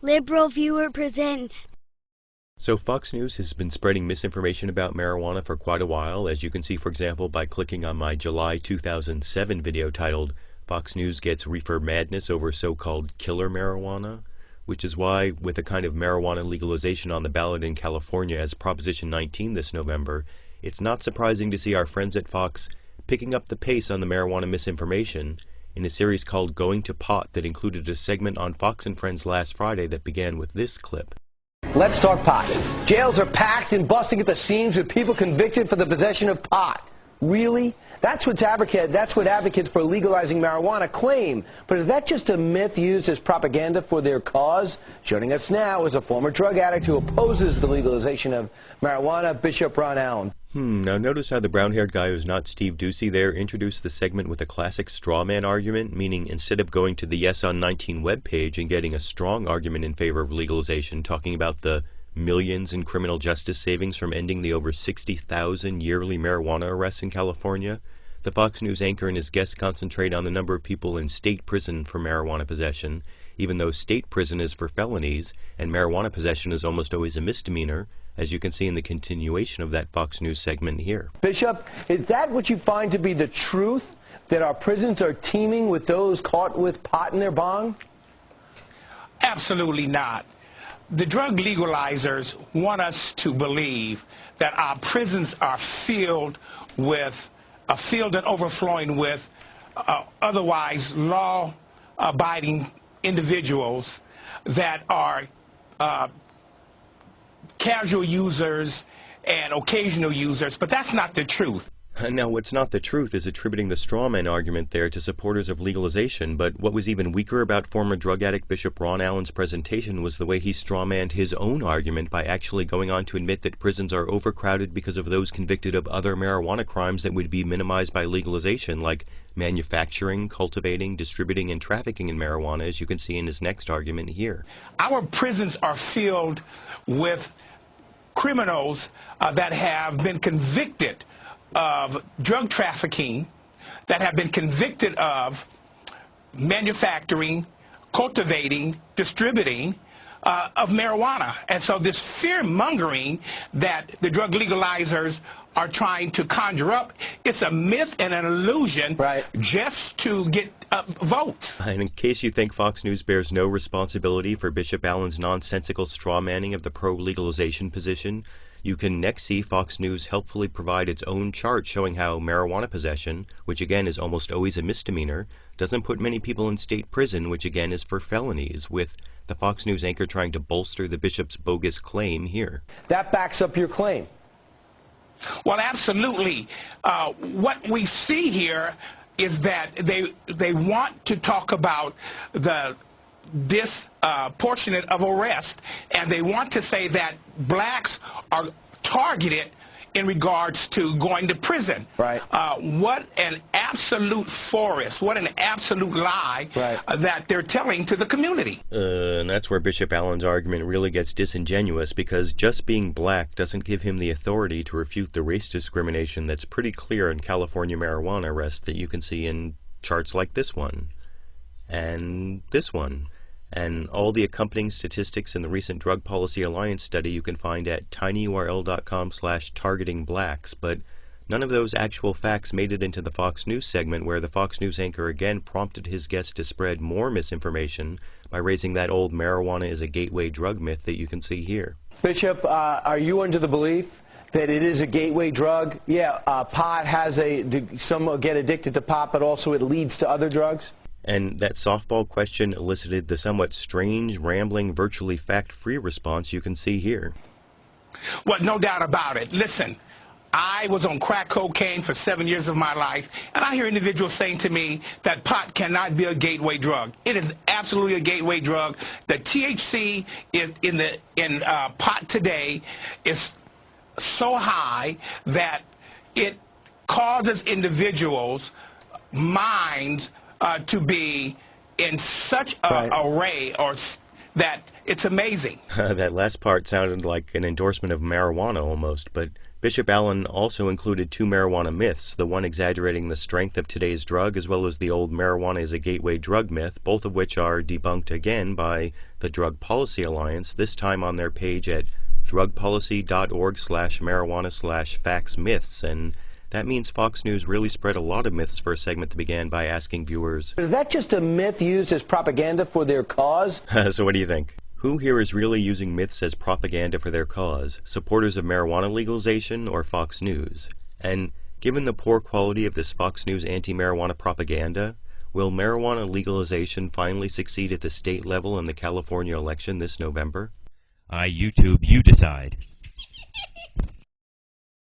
Liberal Viewer presents. So Fox News has been spreading misinformation about marijuana for quite a while, as you can see, for example, by clicking on my July 2007 video titled Fox News Gets Reefer Madness Over So-Called Killer Marijuana, which is why, with a kind of marijuana legalization on the ballot in California as Proposition 19 this November, it's not surprising to see our friends at Fox picking up the pace on the marijuana misinformation in a series called Going to Pot that included a segment on Fox and Friends last Friday that began with this clip. Let's talk pot. Jails are packed and busting at the seams with people convicted for the possession of pot. Really? That's what advocates for legalizing marijuana claim. But is that just a myth used as propaganda for their cause? Joining us now is a former drug addict who opposes the legalization of marijuana, Bishop Ron Allen. Now notice how the brown-haired guy who's not Steve Ducey there introduced the segment with a classic straw man argument, meaning instead of going to the Yes on 19 webpage and getting a strong argument in favor of legalization, talking about the millions in criminal justice savings from ending the over 60,000 yearly marijuana arrests in California, the Fox News anchor and his guests concentrate on the number of people in state prison for marijuana possession, even though state prison is for felonies and marijuana possession is almost always a misdemeanor, as you can see in the continuation of that Fox News segment here. Bishop, is that what you find to be the truth, that our prisons are teeming with those caught with pot in their bong? Absolutely not. The drug legalizers want us to believe that our prisons are filled and overflowing with otherwise law-abiding individuals that are casual users and occasional users, but that's not the truth. Now, what's not the truth is attributing the strawman argument there to supporters of legalization, but what was even weaker about former drug addict Bishop Ron Allen's presentation was the way he strawmanned his own argument by actually going on to admit that prisons are overcrowded because of those convicted of other marijuana crimes that would be minimized by legalization, like manufacturing, cultivating, distributing, and trafficking in marijuana, as you can see in his next argument here. Our prisons are filled with criminals that have been convicted of drug trafficking, that have been convicted of manufacturing, cultivating, distributing of marijuana. And so this fear-mongering that the drug legalizers are trying to conjure up, it's a myth and an illusion, right, just to get votes. And in case you think Fox News bears no responsibility for Bishop Allen's nonsensical straw-manning of the pro-legalization position, you can next see Fox News helpfully provide its own chart showing how marijuana possession, which again is almost always a misdemeanor, doesn't put many people in state prison, which again is for felonies, with the Fox News anchor trying to bolster the bishop's bogus claim here. That backs up your claim. Well, absolutely. What we see here is that they want to talk about the disproportionate of arrest, and they want to say that blacks are targeted in regards to going to prison. Right. What an absolute forest, what an absolute lie, right, that they're telling to the community. And that's where Bishop Allen's argument really gets disingenuous, because just being black doesn't give him the authority to refute the race discrimination that's pretty clear in California marijuana arrests that you can see in charts like this one, and this one. And all the accompanying statistics in the recent Drug Policy Alliance study you can find at tinyurl.com/targetingblacks, but none of those actual facts made it into the Fox News segment, where the Fox News anchor again prompted his guests to spread more misinformation by raising that old marijuana is a gateway drug myth that you can see here. Bishop, are you under the belief that it is a gateway drug? Yeah, pot has some get addicted to pot, but also it leads to other drugs? And that softball question elicited the somewhat strange, rambling, virtually fact-free response you can see here. Well, no doubt about it. Listen, I was on crack cocaine for 7 years of my life, and I hear individuals saying to me that pot cannot be a gateway drug. It is absolutely a gateway drug. The THC in pot today is so high that it causes individuals' minds to be in such an array, or that it's amazing. That last part sounded like an endorsement of marijuana almost, but Bishop Allen also included two marijuana myths, the one exaggerating the strength of today's drug, as well as the old marijuana is a gateway drug myth, both of which are debunked again by the Drug Policy Alliance, this time on their page at drugpolicy.org/marijuana/facts-myths, and that means Fox News really spread a lot of myths for a segment that began by asking viewers, Is that just a myth used as propaganda for their cause? so what do you think? Who here is really using myths as propaganda for their cause? Supporters of marijuana legalization or Fox News? And given the poor quality of this Fox News anti-marijuana propaganda, will marijuana legalization finally succeed at the state level in the California election this November? I YouTube, you decide.